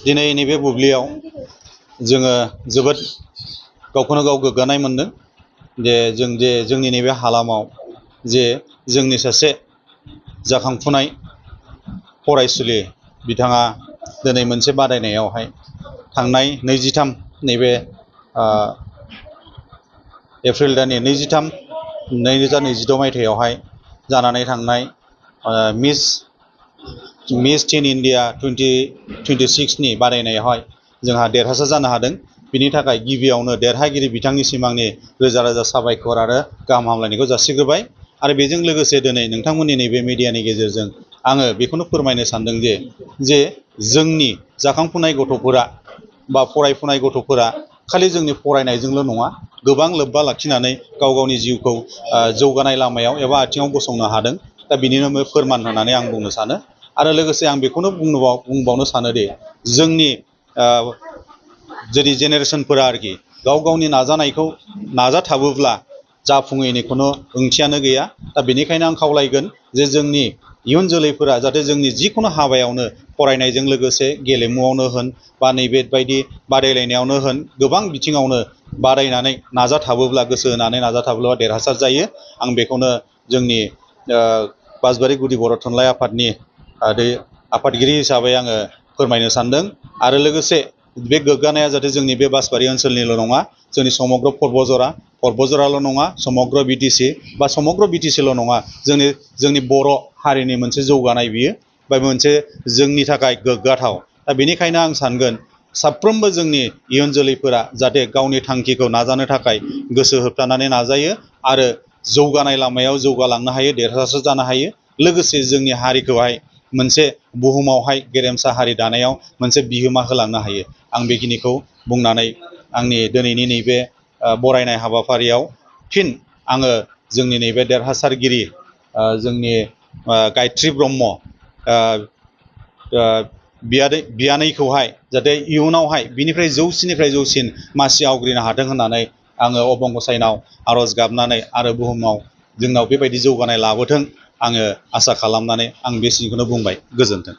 दिनै नैबे बुब्लियाव जोङो जोबोद गावखौनो गाव गोग्गानाय मोनदों जे जोंनि नैबे हालामाव जे जोंनि सासे जाखांफुनाय फरायसुलि बिथाङा दिनै मोनसे बादायनायावहाय थांनाय 23 नैबे एप्रिल दाननि 2022 मायथाइयावहाय जानानै थांनाय मिस टिन इन्डिया 2026 नि बादायनायावहाय जोंहा देरहासार जानो हादों। बिनि थाखाय गिबियावनो देरहागिरि बिथांनिसिम आंनि रोजा रोजा साबायखर आरो गाहाम हामलायनायखौ जासिग्रोबाय। आरो बेजों लोगोसे दिनै नोंथांमोननि नैबे मिडियानि गेजेरजों आङो बेखौनो फोरमायनो सानदों जे जोंनि जाखांफुनाय गथ'फोरा बा फरायफुनाय गथ'फोरा खालि जोंनि फरायनायजोंल' नङा, गोबां लोब्बा लाखिनानै गाव गावनि जिउखौ जौगानाय लामायाव एबा आथिङाव गसंनो हादों। दा बिनिनो फोरमान होननानै आं बुंनो सानो। आरो लोगोसे आं बेखौनो बुंबावनो सानोदि जोंनि जेरै जेनेरेसनफोरा गाव गावनि नाजानायखौ नाजाथाबोब्ला जाफुङैनि खुनु ओंथियानो गैया। दा बेनिखायनो आं खावलायगोन जे जोंनि इयुन जोलैफोरा जाहाथे जोंनि जिखुनु हाबायावनो फरायनायजों लोगोसे गेलेमुआवनो होन बा नैबे बायदि बादायलायनायावनो होन गोबां बिथिङावनो बादायनानै नाजाथाबोब्ला गोसो होनानै नाजाथाबोब्ला देरहासार जायो। आं बेखौनो जोंनि बासबारि गुदि बर' थुनलाइ आफादनि आफादगिरि हिसाबै आङो फोरमायनो सानदों। आरो लोगोसे बे गोग्गानाया जाहाथे जोंनि बे बासबारि ओनसोलनिल' नङा, जोंनि समग्र पर्बजराल' नङा, समग्र बिटिसि बा समग्र बिटिसिल' नङा, जोंनि बर' हारिनि मोनसे जौगानाय बियो बा मोनसे जोंनि थाखाय गोग्गाथाव। दा बेनिखायनो आं सानगोन साफ्रोमबो जोंनि इयुन जोलैफोरा जाहाथे गावनि थांखिखौ नाजानो थाखाय गोसो होथाबनानै नाजायो आरो जौगानाय लामायाव जौगालांनो हायो, देरहासार जानो हायो। लोगोसे जोंनि हारिखौहाय मोनसे बुहुमावहाय गेरेमसा हारि दानायाव मोनसे बिहोमा होलांनो हायो। आं बेखिनिखौ बुंनानै आंनि दिनैनि नैबे बरायनाय हाबाफारियाव फिन आङो जोंनि नैबे देरहासारगिरि जोंनि गायत्रि ब्रह्म बियानैखौहाय जाहाथे इयुनावहाय बिनिफ्राय जौसिननिफ्राय जौसिन मासि आवग्रिनो हाथों होननानै आङो अबं गसाइनाव आर'ज गाबनानै आरो बुहुमाव जोंनाव बेबायदि जौगानाय लाबोथों आङो आसा खालामनानै आं बेखिनिखौनो बुंबाय। गोजोन्थों।